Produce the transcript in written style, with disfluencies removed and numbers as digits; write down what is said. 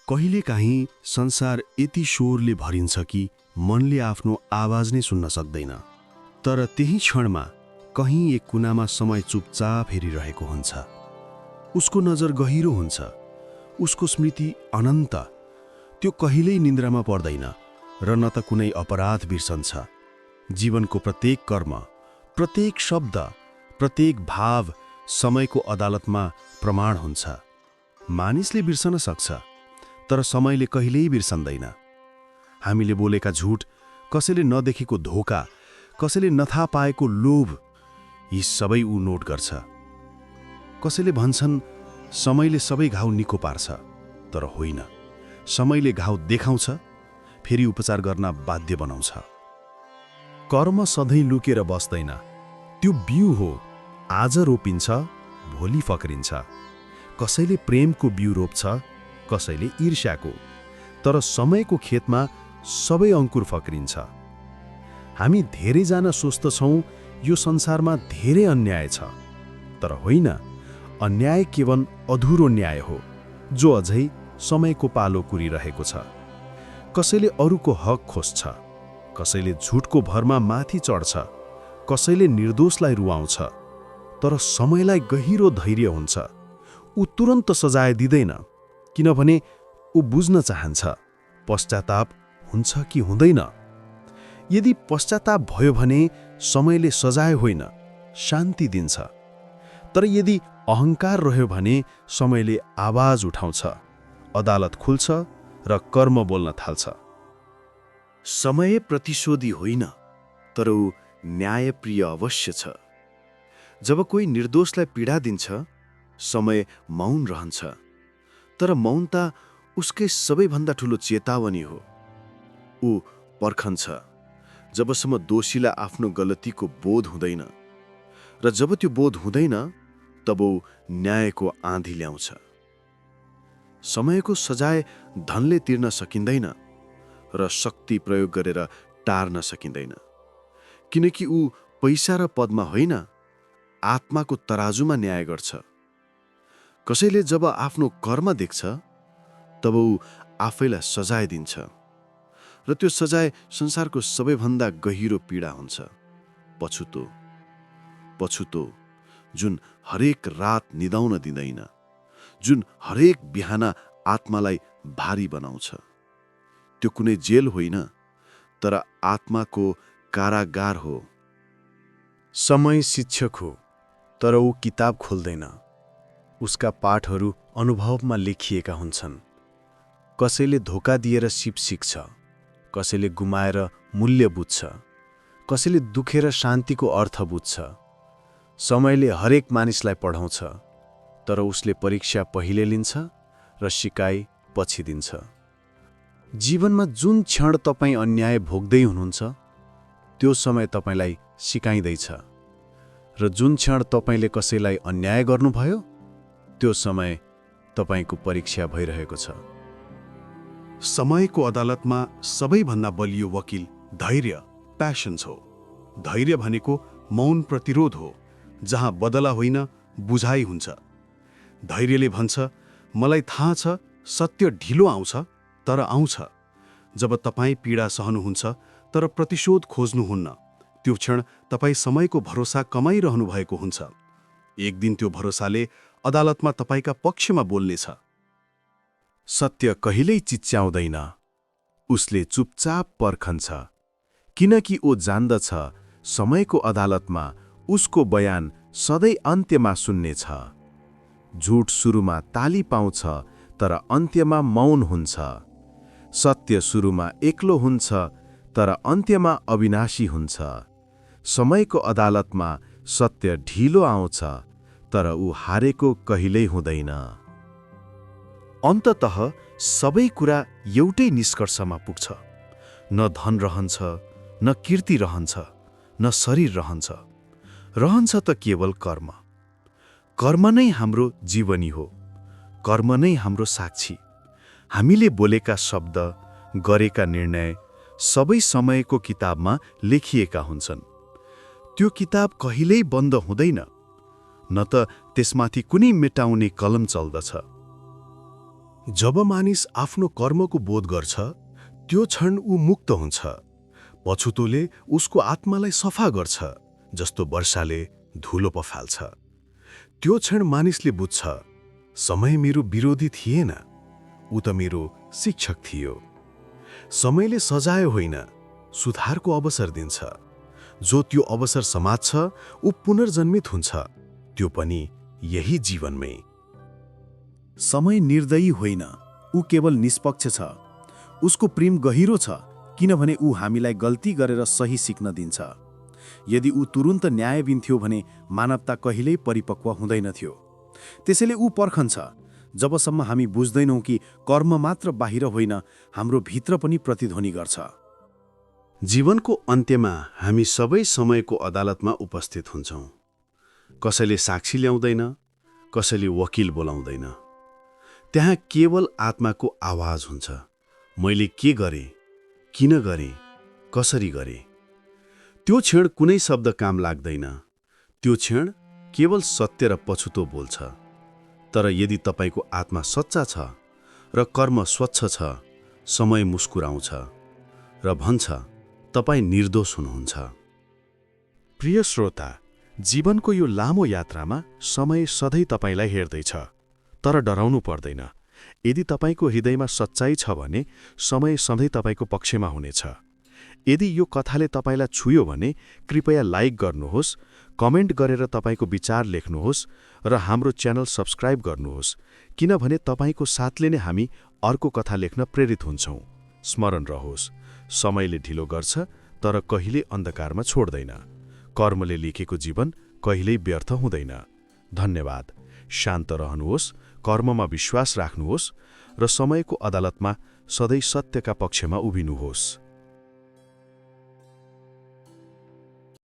कहिलेकाहीँ संसार यति शोरले भरिन्छ कि मनले आफ्नो आवाज नै सुन्न सक्दैन। तर त्यही क्षणमा कहीँ एक कुनामा समय चुपचाप हेरिरहेको हुन्छ। उसको नजर गहिरो हुन्छ, उसको स्मृति अनन्त। त्यो कहिल्यै निन्द्रामा पर्दैन र न त कुनै अपराध बिर्सन्छ। जीवनको प्रत्येक कर्म, प्रत्येक शब्द, प्रत्येक भाव समयको अदालतमा प्रमाण हुन्छ। मानिसले बिर्सन सक्छ, तर समयले कहिल्यै बिर्सन्दैन। हामीले बोलेका झुट, कसैले नदेखेको धोका, कसैले नथाहा पाएको लोभ, यी सबै ऊ नोट गर्छ। कसैले भन्छन् समयले सबै घाउ निको पार्छ, तर होइन। समयले घाउ देखाउँछ, फेरि उपचार गर्न बाध्य बनाउँछ। कर्म सधैँ लुकेर बस्दैन, त्यो बिउ हो। आज रोपिन्छ, भोलि फक्रिन्छ। कसैले प्रेमको बिउ रोप्छ, कसैले ईर्ष्याको, तर समयको खेतमा सबै अंकुर फक्रिन्छ। हामी धेरैजना सोच्दछौँ यो संसारमा धेरै अन्याय छ, तर होइन। अन्याय केवल अधुरो न्याय हो, जो अझै समयको पालो कुरिरहेको छ। कसैले अरूको हक खोज्छ, कसैले झुटको भरमा माथि चढ्छ, कसैले निर्दोषलाई रुवाउँछ। तर समयलाई गहिरो धैर्य हुन्छ। ऊ तुरन्त सजाय दिँदैन, किनभने ऊ बुझ्न चाहन्छ पश्चाताप हुन्छ कि हुँदैन। यदि पश्चाताप भयो भने समयले सजाय होइन, शान्ति दिन्छ। तर यदि अहङ्कार रह्यो भने समयले आवाज उठाउँछ, अदालत खुल्छ र कर्म बोल्न थाल्छ। समय प्रतिशोधी होइन, तर ऊ न्यायप्रिय अवश्य छ। जब कोही निर्दोषलाई पीडा दिन्छ, समय मौन रहन्छ। तर मौनता उसकै सबैभन्दा ठूलो चेतावनी हो। ऊ पर्खन्छ जबसम्म दोषीलाई आफ्नो गलतीको बोध हुँदैन, र जब त्यो बोध हुँदैन तब ऊ न्यायको आँधी ल्याउँछ। समयको सजाय धनले तिर्न सकिँदैन र शक्ति प्रयोग गरेर टार्न सकिँदैन, किनकि ऊ पैसा र पदमा होइन, आत्माको तराजुमा न्याय गर्छ। कसैले जब आफ्नो कर्म देख्छ, तब ऊ आफैलाई सजाय दिन्छ, र त्यो सजाय संसारको सबैभन्दा गहिरो पीडा हुन्छ। पछुतो, पछुतो, जुन हरेक रात निदाउन दिँदैन, जुन हरेक बिहान आत्मालाई भारी बनाउँछ। त्यो कुनै जेल होइन, तर आत्माको कारागार हो। समय शिक्षक हो, तर ऊ किताब खोल्दैन। उसका पाठहरू अनुभवमा लेखिएका हुन्छन्। कसैले धोका दिएर सिप सिक्छ, कसैले गुमाएर मूल्य बुझ्छ, कसैले दुखेर शान्तिको अर्थ बुझ्छ। समयले हरेक मानिसलाई पढाउँछ, तर उसले परीक्षा पहिले लिन्छ र सिकाइ पछि दिन्छ। जीवनमा जुन क्षण तपाईँ अन्याय भोग्दै हुनुहुन्छ, त्यो समय तपाईँलाई सिकाइँदैछ, र जुन क्षण तपाईँले कसैलाई अन्याय गर्नुभयो, त्यो समय तपाईँको परीक्षा भइरहेको छ। समयको अदालतमा सबैभन्दा बलियो वकिल धैर्य, प्याशन्स हो। धैर्य भनेको मौन प्रतिरोध हो, जहाँ बदला होइन, बुझाइ हुन्छ। धैर्यले भन्छ, मलाई थाहा छ सत्य ढिलो आउँछ, तर आउँछ। जब तपाईँ पीडा सहनुहुन्छ तर प्रतिशोध खोज्नुहुन्न, त्यो क्षण तपाईँ समयको भरोसा कमाइरहनु भएको हुन्छ। एक दिन त्यो भरोसाले अदालतमा तपाईँका पक्षमा बोल्नेछ। सत्य कहिल्यै चिच्याउँदैन, उसले चुपचाप पर्खन्छ, किनकि ऊ जान्दछ समयको अदालतमा उसको बयान सधैँ अन्त्यमा सुन्नेछ। झुट सुरुमा ताली पाउँछ, तर अन्त्यमा मौन हुन्छ। सत्य सुरुमा एक्लो हुन्छ, तर अन्त्यमा अविनाशी हुन्छ। समयको अदालतमा सत्य ढिलो आउँछ, तर ऊ हारेको कहिल्यै हुँदैन। अन्ततः सबै कुरा एउटै निष्कर्षमा पुग्छ। न धन रहन्छ, न कीर्ति रहन्छ, न शरीर रहन्छ। रहन्छ त केवल कर्म। कर्म नै हाम्रो जीवनी हो, कर्म नै हाम्रो साक्षी। हामीले बोलेका शब्द, गरेका निर्णय सबै समयको किताबमा लेखिएका हुन्छन्। त्यो किताब कहिल्यै बन्द हुँदैन, न त त्यसमाथि कुनै मेटाउने कलम चल्दछ। जब मानिस आफ्नो कर्मको बोध गर्छ, त्यो क्षण ऊ मुक्त हुन्छ। पछुतोले उसको आत्मालाई सफा गर्छ, जस्तो वर्षाले धुलो पफाल्छ। त्यो क्षण मानिसले बुझ्छ, समय मेरो विरोधी थिएन, ऊ त मेरो शिक्षक थियो। समयले सजाय होइन, सुधारको अवसर दिन्छ। जो त्यो अवसर समात्छ, ऊ पुनर्जन्मित हुन्छ, त्यो पनि यही जीवनमै। समय निर्दयी होइन, ऊ केवल निष्पक्ष छ। उसको प्रेम गहिरो छ, किनभने ऊ हामीलाई गल्ती गरेर सही सिक्न दिन्छ। यदि ऊ तुरुन्त न्याय दिन्थ्यो भने मानवता कहिल्यै परिपक्व हुँदैनथ्यो। त्यसैले ऊ पर्खन्छ, जबसम्म हामी बुझ्दैनौँ कि कर्म मात्र बाहिर होइन, हाम्रो भित्र पनि प्रतिध्वनि गर्छ। जीवनको अन्त्यमा हामी सबै समयको अदालतमा उपस्थित हुन्छौँ। कसैले साक्षी ल्याउँदैन, कसैले वकिल बोलाउँदैन। त्यहाँ केवल आत्माको आवाज हुन्छ, मैले के गरेँ, किन गरेँ, कसरी गरेँ। त्यो क्षण कुनै शब्द काम लाग्दैन। त्यो क्षण केवल सत्य र पछुतो बोल्छ। तर यदि तपाईँको आत्मा सच्चा छ र कर्म स्वच्छ छ, समय मुस्कुराउँछ र भन्छ, तपाईँ निर्दोष हुनुहुन्छ। प्रिय श्रोता, जीवनको यो लामो यात्रामा समय सधैँ तपाईँलाई हेर्दैछ, तर डराउनु पर्दैन। यदि तपाईँको हृदयमा सच्चाइ छ भने समय सधैँ तपाईँको पक्षमा हुनेछ। यदि यो कथाले तपाईँलाई छुयो भने कृपया लाइक गर्नुहोस्, कमेन्ट गरेर तपाईँको विचार लेख्नुहोस् र हाम्रो च्यानल सब्स्क्राइब गर्नुहोस्, किनभने तपाईँको साथले नै हामी अर्को कथा लेख्न प्रेरित हुन्छौँ। स्मरण रहोस्, समयले ढिलो गर्छ तर कहिल्यै अन्धकारमा छोड्दैन। कर्मले लेखेको जीवन कहिल्यै व्यर्थ हुँदैन। धन्यवाद। शान्त रहनुहोस्, कर्ममा विश्वास राख्नुहोस् र समयको अदालतमा सधैँ सत्यका पक्षमा उभिनुहोस्।